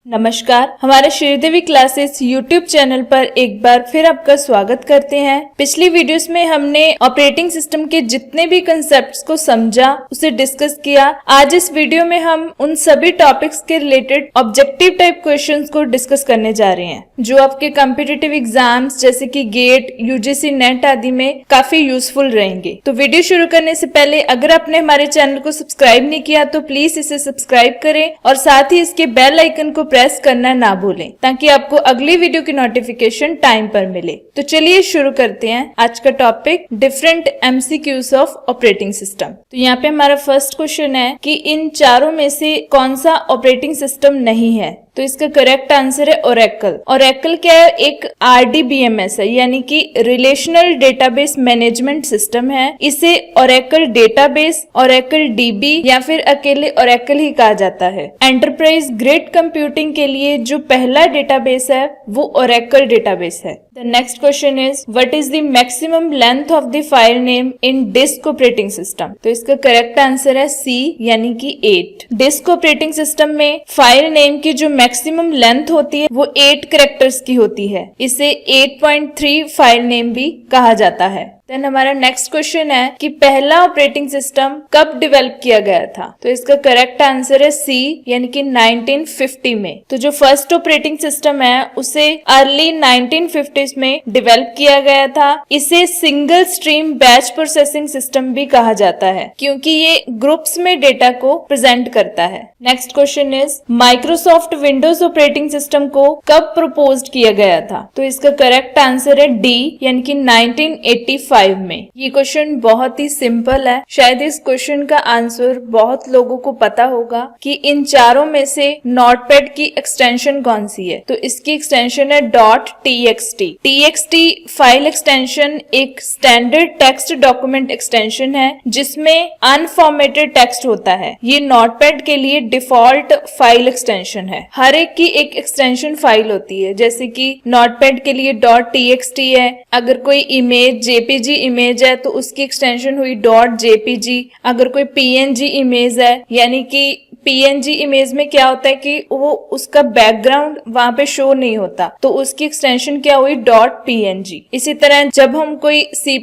नमस्कार, हमारे Sridevi classes YouTube channel पर एक बार फिर आपका स्वागत करते हैं। पिछली वीडियोस में हमने ऑपरेटिंग सिस्टम के जितने भी कंसेप्ट्स को समझा, उसे डिस्कस किया। आज इस वीडियो में हम उन सभी टॉपिक्स के रिलेटेड ऑब्जेक्टिव टाइप क्वेश्चंस को डिस्कस करने जा रहे हैं, जो आपके कॉम्पिटिटिव एग्जाम्स जैसे कि गेट, यूजीसी नेट आदि में काफी यूजफुल रहेंगे। तो वीडियो शुरू करने से पहले अगर आपने हमारे चैनल को सब्सक्राइब नहीं किया तो प्लीज इसे सब्सक्राइब करें और साथ ही इसके बेल आइकन को प्रेस करना ना भूलें, ताकि आपको अगली वीडियो की नोटिफिकेशन टाइम पर मिले। तो चलिए शुरू करते हैं आज का topic, different MCQs of operating system. तो यहाँ पे हमारा फर्स्ट क्वेश्चन है कि इन चारों में से कौन सा ऑपरेटिंग सिस्टम नहीं है। तो इसका करेक्ट आंसर है ओरेकल। ओरेकल क्या है? एक RDBMS है, यानी कि रिलेशनल डेटाबेस मैनेजमेंट सिस्टम है। इसे ओरेकल डेटाबेस, ओरेकल DB या फिर अकेले ओरेकल ही कहा जाता है। एंटरप्राइज ग्रेड कंप्यूटिंग के लिए जो पहला डेटाबेस है वो ओरेकल डेटाबेस है। The next question is, what is the maximum length of the file name in disk operating system? तो इसका करेक्ट आंसर है C, यानी कि 8। डिस्क ऑपरेटिंग सिस्टम में फाइल नेम की जो मैक्सिमम लेंथ होती है वो 8 कैरेक्टर्स की होती है। इसे 8.3 फाइल नेम भी कहा जाता है। देन हमारा नेक्स्ट क्वेश्चन है कि पहला ऑपरेटिंग सिस्टम कब डेवलप किया गया था। तो इसका करेक्ट आंसर है C, यानी कि 1950 में। तो जो फर्स्ट ऑपरेटिंग सिस्टम है उसे अर्ली 1950s में डेवलप किया गया था। इसे single stream batch processing system भी कहा जाता है, क्योंकि ये ग्रुप्स में डेटा को प्रेजेंट करता है। Next question is, Microsoft Windows operating system को कब प्रपोज्ड किया गया था। तो इसका करेक्ट आंसर है D, यानी कि 1985 में। ये क्वेश्चन बहुत ही सिंपल है। शायद इस क्वेश्चन का आंसर बहुत लोगों को पता होगा कि इन चारों में से नोटपैड की एक्सटेंशन कौन सी है। तो इसकी एक्सटेंशन है .txt। txt फाइल एक्सटेंशन एक स्टैंडर्ड टेक्स्ट डॉक्यूमेंट एक्सटेंशन है जिसमें अनफॉर्मेटेड टेक्स्ट होता है। ये नोटपैड के लिए डिफॉल्ट फाइल एक्सटेंशन है। हर एक की एक एक्सटेंशन फाइल होती है, जैसे कि नोटपैड के लिए .txt है। अगर कोई इमेज JPG इमेज है तो उसकी एक्सटेंशन हुई .jpg। अगर कोई PNG इमेज है, यानी कि PNG इमेज में क्या होता है कि वो उसका बैकग्राउंड वहां पे शो नहीं होता, तो उसकी एक्सटेंशन क्या हुई .png। इसी तरह जब हम कोई C++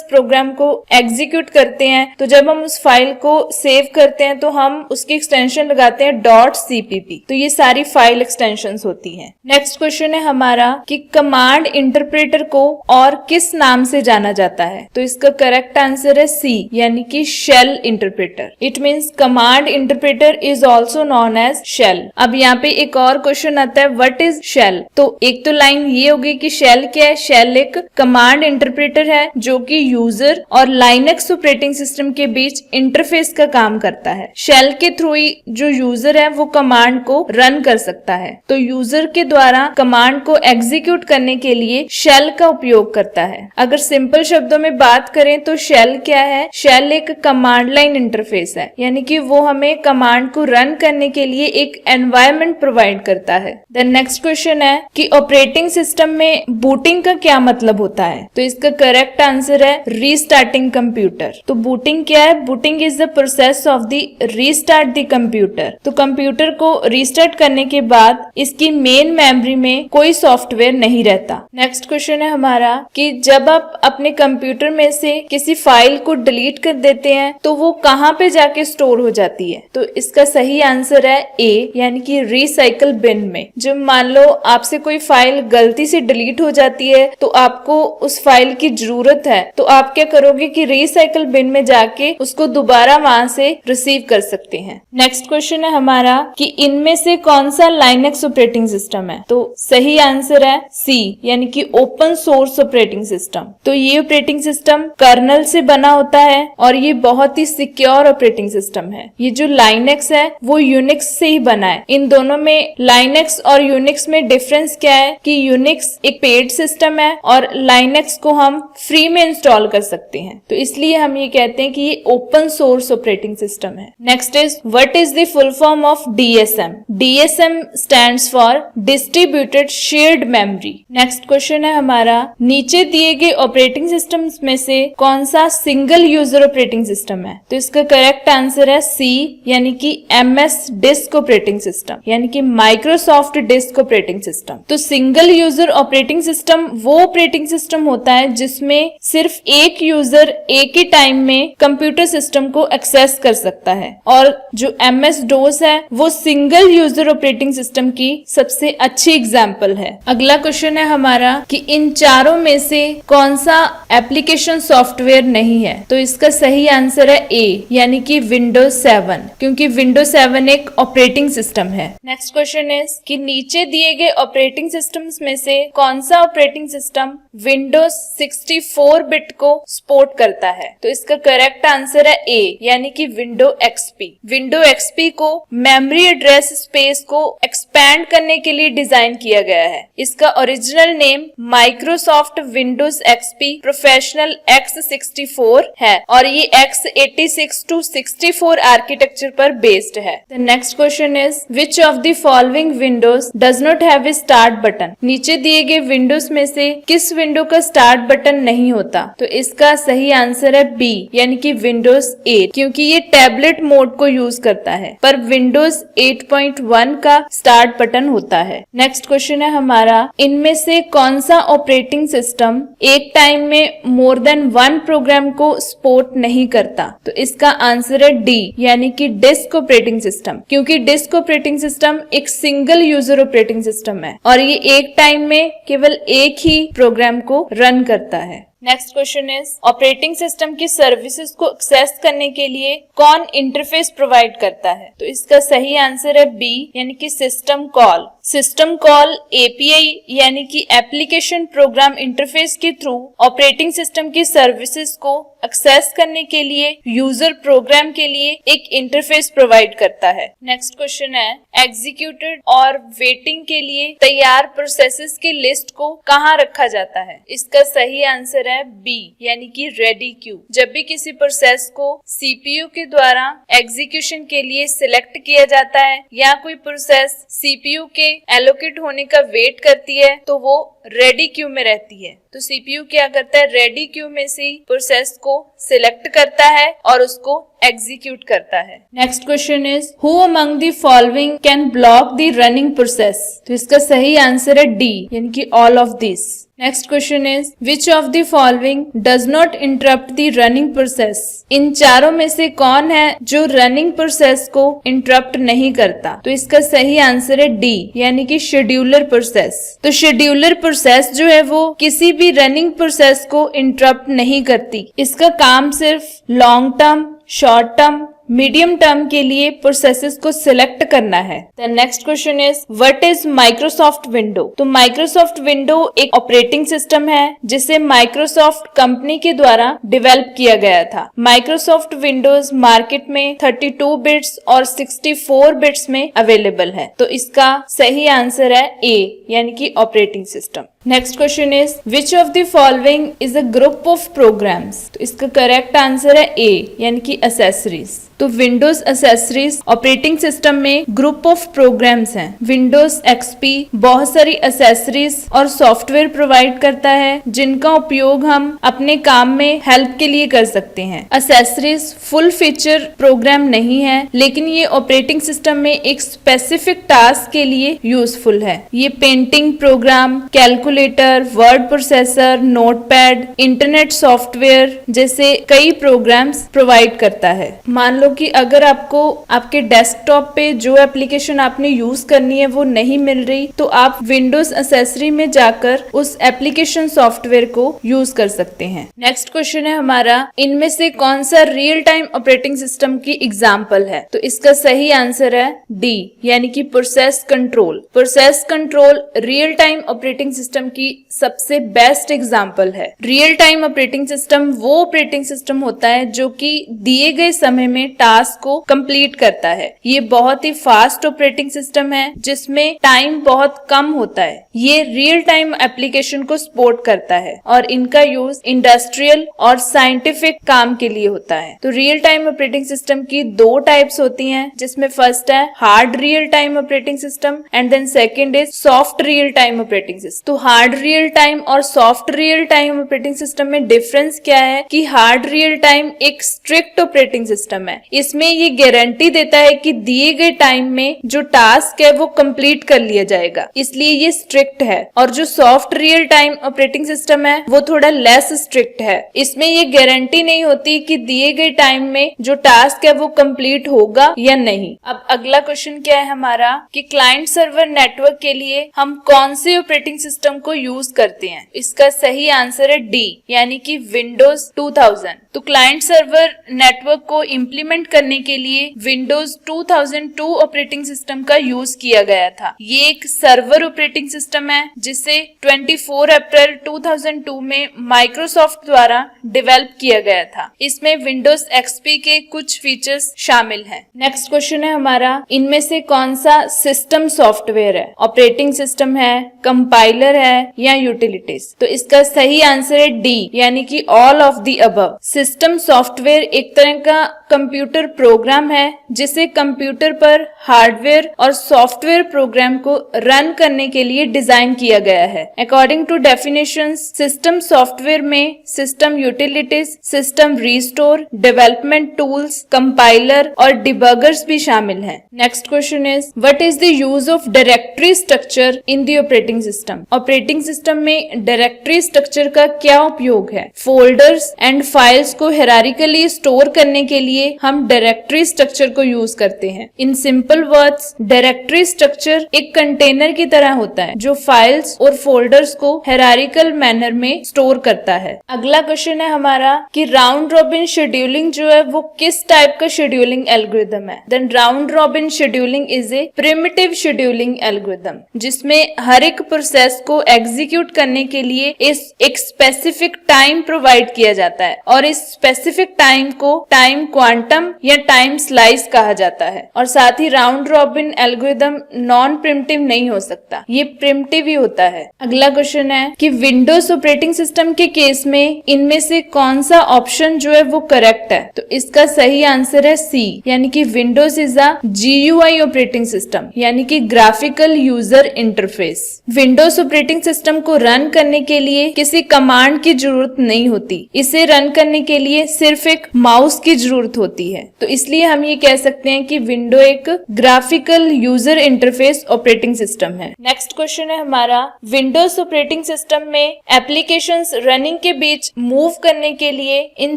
प्रोग्राम को एग्जीक्यूट करते हैं, तो जब हम उस फाइल को सेव करते हैं तो हम उसकी एक्सटेंशन लगाते हैं .cpp। तो ये सारी फाइल एक्सटेंशंस होती हैं। नेक्स्ट क्वेश्चन है हमारा कि कमांड इंटरप्रेटर को और किस नाम से जाना जाता है। तो इसका करेक्ट आंसर है C, यानी कि shell interpreter. It means command interpreter is also known as shell। अब यहाँ पे एक और क्वेश्चन आता है, what is shell। तो एक तो लाइन ये होगी कि shell क्या है। shell एक कमांड इंटरप्रेटर है जो कि यूजर और लाइनक्स ऑपरेटिंग सिस्टम के बीच इंटरफेस का काम करता है। shell के थ्रू ही जो यूजर है वो कमांड को रन कर सकता है। तो यूजर के द्वारा कमांड को एग्जीक्यूट करने के लिए shell का उपयोग करता है। अगर सिंपल शब्दों में बात करें तो shell क्या है। shell एक कमांड लाइन इंटरफेस है, यानी कि वो हमें कमांड को रन करने के लिए एक एनवायरनमेंट प्रोवाइड करता है। देन नेक्स्ट क्वेश्चन है कि ऑपरेटिंग सिस्टम में बूटिंग का क्या मतलब होता है। तो इसका करेक्ट आंसर है रीस्टार्टिंग कंप्यूटर। तो बूटिंग क्या है? Booting is the process of the restart the computer. तो कंप्यूटर को रीस्टार्ट करने के बाद इसकी मेन मेमोरी में कोई सॉफ्टवेयर नहीं रहता। नेक्स्ट क्वेश्चन है हमारा कि जब आप अपने कंप्यूटर में से किसी फाइल को डिलीट कर देते हैं तो वो कहाँ पे जाके स्टोर हो जाती है। तो इसका सही आंसर है A, यानी कि रिसाइकल बिन में। जब मान लो आपसे कोई फाइल गलती से डिलीट हो जाती है तो आपको उस फाइल की जरूरत है, तो आप क्या करोगे कि रिसाइकल बिन में जाके उसको दोबारा वहां से रिसीव कर सकते हैं। नेक्स्ट क्वेश्चन है हमारा कि इनमें से कौन सा लाइनक्स ऑपरेटिंग सिस्टम है। तो सही आंसर है C, यानी कि ओपन सोर्स ऑपरेटिंग सिस्टम। तो ये ऑपरेटिंग सिस्टम कर्नल से बना होता है और ये बहुत ही सिक्योर ऑपरेटिंग सिस्टम है। ये जो लाइनक्स है वो यूनिक्स से ही बना है। इन दोनों में लाइनक्स और यूनिक्स में डिफरेंस क्या है कि यूनिक्स एक पेड सिस्टम है और लाइनक्स को हम फ्री में इंस्टॉल कर सकते हैं। तो इसलिए हम ये कहते हैं कि ये ओपन सोर्स ऑपरेटिंग सिस्टम है। Next is, what is the full form of DSM। DSM stands for distributed shared memory. Next question है हमारा, नीचे दिए गए ऑपरेटिंग सिस्टम्स में से कौन सा सिंगल यूजर ऑपरेटिंग सिस्टम है। तो इसका करेक्ट आंसर है C, यानी कि MS डिस्क ऑपरेटिंग सिस्टम यानी कि माइक्रोसॉफ्ट डिस्क ऑपरेटिंग सिस्टम। तो सिंगल यूजर ऑपरेटिंग सिस्टम वो ऑपरेटिंग सिस्टम होता है जिसमें सिर्फ एक यूजर एक ही टाइम में कंप्यूटर सिस्टम को एक्सेस कर सकता है, और जो MS DOS है वो सिंगल यूजर ऑपरेटिंग सिस्टम की सबसे अच्छी एग्जाम्पल है। अगला क्वेश्चन है हमारा कि इन चारों में से कौन सा एप्लीकेशन सॉफ्टवेयर नहीं है। तो इसका सही आंसर है ए यानी कि विंडोज 7, क्योंकि विंडोज 7 एक ऑपरेटिंग सिस्टम है। नेक्स्ट क्वेश्चन इज कि नीचे दिए गए ऑपरेटिंग सिस्टम्स में से कौन सा ऑपरेटिंग सिस्टम विंडोज 64 बिट को सपोर्ट करता है। तो इसका करेक्ट आंसर है ए यानी कि विंडो XP। विंडो XP को मेमोरी एड्रेस स्पेस को एक्सपैंड करने के लिए डिजाइन किया गया है। इसका original name Microsoft Windows XP professional X64 है और ये x86 to 64 आर्किटेक्चर पर बेस्ड है। The next question is which of the following Windows does not have a start button. नीचे दिए गए विंडोज में से किस विंडो का स्टार्ट बटन नहीं होता। तो इसका सही आंसर है बी यानी कि विंडोज 8, क्योंकि ये टैबलेट मोड को यूज करता है, पर विंडोज 8.1 का स्टार्ट बटन होता है। नेक्स्ट क्वेश्चन है हमारा इनमें से कौन सा ऑपरेटिंग सिस्टम एक टाइम में मोर देन वन प्रोग्राम को सपोर्ट नहीं करता। तो इसका आंसर है डी यानी कि डिस्क ऑपरेटिंग सिस्टम, क्योंकि डिस्क ऑपरेटिंग सिस्टम एक सिंगल यूजर ऑपरेटिंग सिस्टम है और ये एक टाइम में केवल एक ही प्रोग्राम को रन करता है। Next question is operating system की सर्विसेज को एक्सेस करने के लिए कौन इंटरफेस प्रोवाइड करता है। तो इसका सही आंसर है बी यानी कि system call. System call API यानी कि एप्लीकेशन प्रोग्राम इंटरफेस के थ्रू ऑपरेटिंग सिस्टम की सर्विसेज को एक्सेस करने के लिए यूजर प्रोग्राम के लिए एक इंटरफेस प्रोवाइड करता है। नेक्स्ट क्वेश्चन है एग्जीक्यूटेड और वेटिंग के लिए तैयार प्रोसेसेस की लिस्ट को कहाँ रखा जाता है। इसका सही आंसर है बी यानी कि रेडी क्यू। जब भी किसी प्रोसेस को CPU के द्वारा एग्जीक्यूशन के लिए सिलेक्ट किया जाता है या कोई प्रोसेस CPU के एलोकेट होने का वेट करती है तो वो रेडी क्यू में रहती है। तो CPU क्या करता है, रेडी क्यू में से प्रोसेस को सिलेक्ट करता है और उसको एग्जीक्यूट करता है। Next question is who among the following can block the running process. तो इसका सही आंसर है डी यानी कि all of this. Next question is which of the following does not interrupt the running process. इन चारों में से कौन है जो रनिंग प्रोसेस को इंटरप्ट नहीं करता। तो इसका सही आंसर है डी यानी कि शेड्यूलर प्रोसेस। तो शेड्यूलर प्रोसेस जो है वो किसी भी रनिंग प्रोसेस को इंटरप्ट नहीं करती। इसका काम सिर्फ long term, short term, medium term के लिए प्रोसेसेस को सिलेक्ट करना है। The next question is what is Microsoft window. तो माइक्रोसॉफ्ट विंडो एक ऑपरेटिंग सिस्टम है जिसे माइक्रोसॉफ्ट कंपनी के द्वारा डेवलप किया गया था। माइक्रोसॉफ्ट विंडोज मार्केट में 32 बिट्स और 64 बिट्स में अवेलेबल है। तो इसका सही आंसर है ए यानी कि operating system. Next question is which of the following is a group of programs. तो इसका करेक्ट आंसर है ए यानी कि एसेसरीज। तो विंडोज एसेसरीज ऑपरेटिंग सिस्टम में ग्रुप ऑफ प्रोग्राम्स हैं। विंडोज XP बहुत सारी एसेसरीज और सॉफ्टवेयर प्रोवाइड करता है जिनका उपयोग हम अपने काम में हेल्प के लिए कर सकते हैं। एसेसरीज फुल फीचर प्रोग्राम नहीं है, लेकिन ये ऑपरेटिंग सिस्टम में एक स्पेसिफिक टास्क के लिए यूजफुल है। ये painting program, calculator, word processor, notepad, internet software जैसे कई प्रोग्राम्स प्रोवाइड करता है। मान लो कि अगर आपको आपके डेस्कटॉप पे जो एप्लीकेशन आपने यूज करनी है वो नहीं मिल रही, तो आप विंडोज एसेसरी में जाकर उस एप्लीकेशन सॉफ्टवेयर को यूज कर सकते हैं। नेक्स्ट क्वेश्चन है हमारा इनमें से कौन सा रियल टाइम ऑपरेटिंग सिस्टम की एग्जांपल है। तो इसका सही आंसर है डी यानी कि process control. Process control real time operating system की सबसे बेस्ट एग्जांपल है। रियल टाइम ऑपरेटिंग सिस्टम वो ऑपरेटिंग सिस्टम होता है जो कि दिए गए समय में टास्क को कंप्लीट करता है। ये बहुत ही फास्ट ऑपरेटिंग सिस्टम है जिसमें टाइम बहुत कम होता है। ये रियल टाइम एप्लीकेशन को सपोर्ट करता है और इनका यूज इंडस्ट्रियल और साइंटिफिक काम के लिए होता है। तो रियल टाइम ऑपरेटिंग सिस्टम की दो टाइप्स होती हैं, जिसमें फर्स्ट है hard real time operating system and then second is soft real time operating system. तो हार्ड रियल टाइम और soft real time operating system में डिफरेंस क्या है कि हार्ड रियल टाइम एक स्ट्रिक्ट ऑपरेटिंग सिस्टम है। इसमें ये गारंटी देता है कि दिए गए टाइम में जो टास्क है वो कंप्लीट कर लिया जाएगा, इसलिए ये स्ट्रिक्ट है। और जो soft real time operating system है वो थोड़ा लेस स्ट्रिक्ट है। इसमें ये गारंटी नहीं होती कि दिए गए टाइम में जो टास्क है वो कंप्लीट होगा या नहीं। अब अगला क्वेश्चन क्या है हमारा कि क्लाइंट सर्वर नेटवर्क के लिए हम कौन से ऑपरेटिंग सिस्टम को यूज करते हैं। इसका सही आंसर है डी, यानी कि विंडोज 2000। तो क्लाइंट सर्वर नेटवर्क को इम्प्लीमेंट करने के लिए विंडोज 2002 ऑपरेटिंग सिस्टम का यूज किया गया था। ये एक सर्वर ऑपरेटिंग सिस्टम है जिसे 24 अप्रैल 2002 में माइक्रोसॉफ्ट द्वारा डेवलप किया गया था। इसमें विंडोज एक्सपी के कुछ फीचर्स शामिल हैं। नेक्स्ट क्वेश्चन है हमारा, इनमें से कौन सा सिस्टम सॉफ्टवेयर है? ऑपरेटिंग सिस्टम है, कंपाइलर है या यूटिलिटीज? तो इसका सही आंसर है डी, यानी कि all of the above. System software एक तरह का कंप्यूटर प्रोग्राम है जिसे कंप्यूटर पर हार्डवेयर और सॉफ्टवेयर प्रोग्राम को रन करने के लिए डिजाइन किया गया है। According to definitions, system software में system utilities, system restore, development tools, compiler और डिबगर्स भी शामिल हैं। Next question is, what is the use of directory structure in the operating system? Operating system में डायरेक्टरी स्ट्रक्चर का क्या उपयोग है? फोल्डर्स एंड फाइल्स को हायरार्किकली स्टोर करने के लिए हम डायरेक्टरी स्ट्रक्चर को यूज करते हैं। In simple words, directory structure एक कंटेनर की तरह होता है जो फाइल्स और फोल्डर्स को हायरार्किकल मैनर में स्टोर करता है। अगला क्वेश्चन है हमारा कि राउंड रॉबिन शेड्यूलिंग जो है वो किस टाइप का शेड्यूलिंग एल्गोरिथम है? Then round robin scheduling is a primitive scheduling algorithm जिसमें हर एक प्रोसेस को एग्जीक्यूट करने के लिए एक स्पेसिफिक टाइम प्रोवाइड किया जाता है और इस स्पेसिफिक टाइम को टाइम क्वांटम या टाइम स्लाइस कहा जाता है। और साथ ही round robin algorithm non preemptive नहीं हो सकता, ये प्रिमिटिव ही होता है। अगला क्वेश्चन है कि विंडोज ऑपरेटिंग सिस्टम के केस में इनमें से कौन सा ऑप्शन जो है वो करेक्ट है? तो इसका सही आंसर है सी, यानी कि Windows is a GUI operating system, यानी कि graphical user interface. Windows operating system को रन करने के लिए किसी कमांड की जरूरत नहीं होती, इसे रन करने के लिए सिर्फ एक माउस की जरूरत होती है। तो इसलिए हम ये कह सकते हैं कि विंडो एक graphical user interface operating system है। नेक्स्ट क्वेश्चन है हमारा, विंडोज ऑपरेटिंग सिस्टम में एप्लीकेशंस रनिंग के बीच मूव करने के लिए इन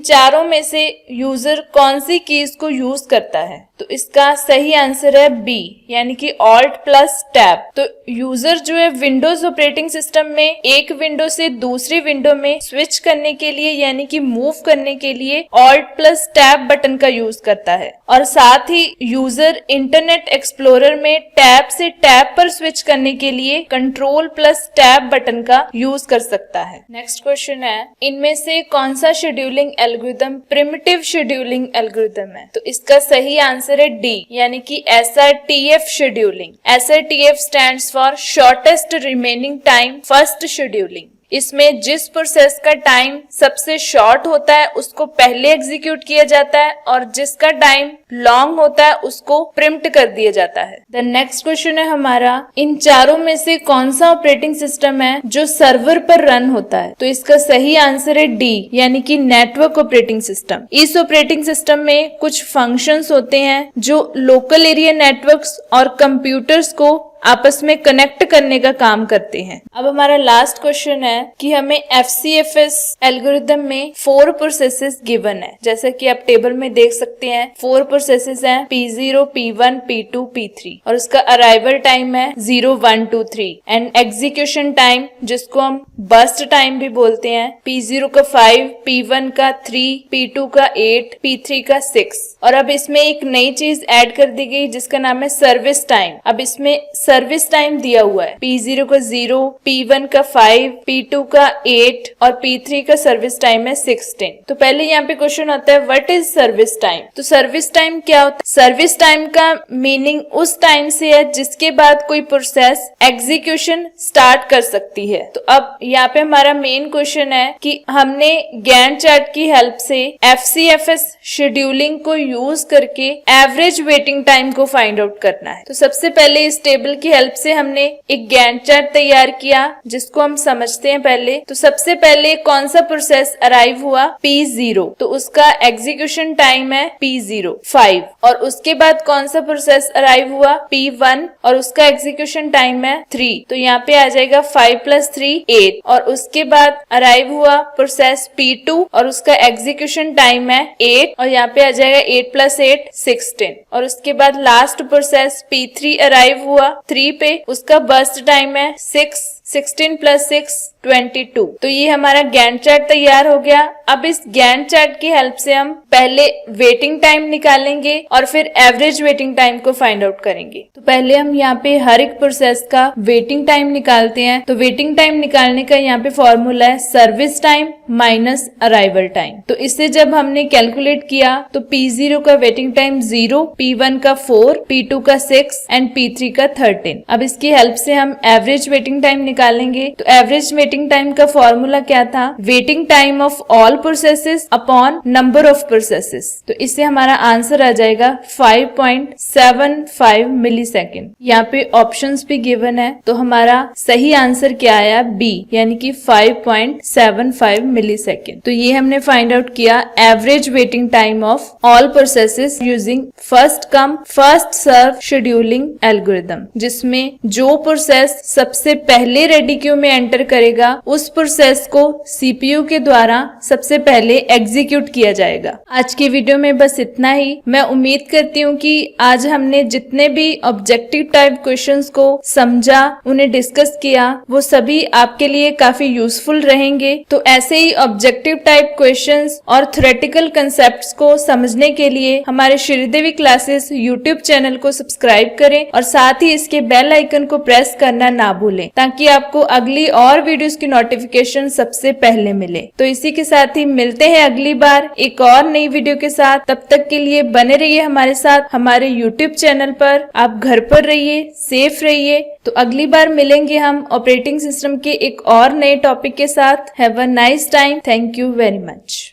चारों में से यूजर कौन सी कीज को यूज करता है? तो इसका सही आंसर है बी, यानी कि ऑल्ट प्लस टैब। तो यूजर जो है विंडोज ऑपरेटिंग सिस्टम में एक विंडो से दूसरी विंडो में स्विच करने के लिए यानी कि मूव करने के लिए ऑल्ट प्लस टैब बटन का यूज करता है। और साथ ही यूजर इंटरनेट एक्सप्लोरर में टैब से टैब पर स्विच करने के लिए कंट्रोल प्लस टैब बटन का यूज कर सकता है। नेक्स्ट क्वेश्चन है, इनमें से कौन सा scheduling algorithm primitive scheduling algorithm है? तो इसका सही आंसर है डी, यानी कि SRTF scheduling. SRTF stands for shortest remaining time first scheduling. इसमें जिस प्रोसेस का टाइम सबसे शॉर्ट होता है उसको पहले एग्जीक्यूट किया जाता है और जिसका टाइम लॉन्ग होता है उसको प्रिम्प्ट कर दिया जाता है। द नेक्स्ट क्वेश्चन है हमारा, इन चारों में से कौन सा ऑपरेटिंग सिस्टम है जो सर्वर पर रन होता है? तो इसका सही आंसर है डी, यानी कि नेटवर्क ऑपरेटिंग सिस्टम। इस ऑपरेटिंग सिस्टम में कुछ फंक्शंस होते हैं जो लोकल एरिया नेटवर्क्स और कंप्यूटर्स को आपस में कनेक्ट करने का काम करते हैं। अब हमारा लास्ट क्वेश्चन है कि हमें FCFS एल्गोरिथम में 4 प्रोसेसेस गिवन है। जैसे कि आप टेबल में देख सकते हैं 4 प्रोसेसेस हैं, P0, P1, P2, P3 और उसका अराइवल टाइम है 0, 1, 2, 3 एंड एग्जीक्यूशन टाइम जिसको हम बर्स्ट टाइम भी बोलते हैं, P0 का 5, P1 का 3, P2 का 8, P3 का 6। और अब इसमें एक नई चीज ऐड कर दी गई जिसका नाम है सर्विस टाइम। अब इसमें सर्विस टाइम दिया हुआ है, P0 का 0, P1 का 5, P2 का 8 और P3 का सर्विस टाइम है 16। तो पहले यहाँ पे क्वेश्चन आता है व्हाट इज सर्विस टाइम? तो सर्विस टाइम क्या होता है? सर्विस टाइम का मीनिंग उस टाइम से है जिसके बाद कोई प्रोसेस एग्जीक्यूशन स्टार्ट कर सकती है। तो अब यहाँ पे हमारा मेन क्वेश्चन है कि हमने गैंट चार्ट की हेल्प से FCFS शेड्यूलिंग को यूज करके एवरेज वेटिंग टाइम को फाइंड आउट करना है। तो सबसे पहले इस टेबल की हेल्प से हमने एक गैंट चार्ट तैयार किया जिसको हम समझते हैं पहले। तो सबसे पहले कौन सा प्रोसेस अराइव हुआ, P0, तो उसका एग्जीक्यूशन टाइम है P0 5। और उसके बाद कौन सा प्रोसेस अराइव हुआ, P1, और उसका एग्जीक्यूशन टाइम है 3, तो यहाँ पे आ जाएगा 5 + 3 8। और उसके बाद अराइव हुआ प्रोसेस P2 और उसका एग्जीक्यूशन टाइम है 8, और यहाँ पे आ जाएगा 8 + 8 16। और उसके बाद लास्ट प्रोसेस P3 अराइव हुआ 3 पे, उसका बर्स्ट टाइम है 6, 16 + 6 22। तो ये हमारा गैंट चार्ट तैयार हो गया। अब इस गैंट चार्ट की हेल्प से हम पहले वेटिंग टाइम निकालेंगे और फिर एवरेज वेटिंग टाइम को फाइंड आउट करेंगे। तो पहले हम यहाँ पे हर एक प्रोसेस का वेटिंग टाइम निकालते हैं। तो वेटिंग टाइम निकालने का यहाँ पे फॉर्मूला है service time minus arrival time. तो इससे जब हमने कैलकुलेट किया तो P0 का वेटिंग टाइम 0, P1 का 4, P2 का 6 एंड P3 का 13। अब इसकी हेल्प से हम एवरेज वेटिंग टाइम निकालेंगे। तो एवरेज वेटिंग टाइम का फॉर्मूला क्या था, waiting time of all processes upon number of processes. तो इससे हमारा आंसर आ जाएगा 5.75 मिलीसेकंड। यहाँ पे ऑप्शंस भी गिवन है, तो हमारा सही आंसर क्या आया, बी, यानी कि 5.75 मिलीसेकंड। तो ये हमने फाइंड आउट किया average waiting time of all processes using first come first serve scheduling algorithm, जिसमें जो प्रोसेस सबसे पहले रेडी क्यू में एंटर करेगा उस प्रोसेस को सीपीयू के द्वारा सबसे पहले एग्जीक्यूट किया जाएगा। आज की वीडियो में बस इतना ही। मैं उम्मीद करती हूँ कि आज हमने जितने भी ऑब्जेक्टिव टाइप क्वेश्चंस को समझा, उन्हें डिस्कस किया, वो सभी आपके लिए काफी यूजफुल रहेंगे। तो ऐसे ही ऑब्जेक्टिव टाइप क्वेश्चंस और थ्योरेटिकल कंसेप्ट्स को समझने के लिए हमारे श्रीदेवी क्लासेस यूट्यूब चैनल को सब्सक्राइब करें और साथ ही इसके बेल आइकन को प्रेस करना ना भूलें, ताकि आपको अगली और वीडियोस की नोटिफिकेशन सबसे पहले मिले। तो इसी के साथ ही मिलते हैं अगली बार एक और नई वीडियो के साथ। तब तक के लिए बने रहिए हमारे साथ हमारे YouTube चैनल पर। आप घर पर रहिए, सेफ रहिए। तो अगली बार मिलेंगे हम ऑपरेटिंग सिस्टम के एक और नए टॉपिक के साथ। Have a nice time. Thank you very much.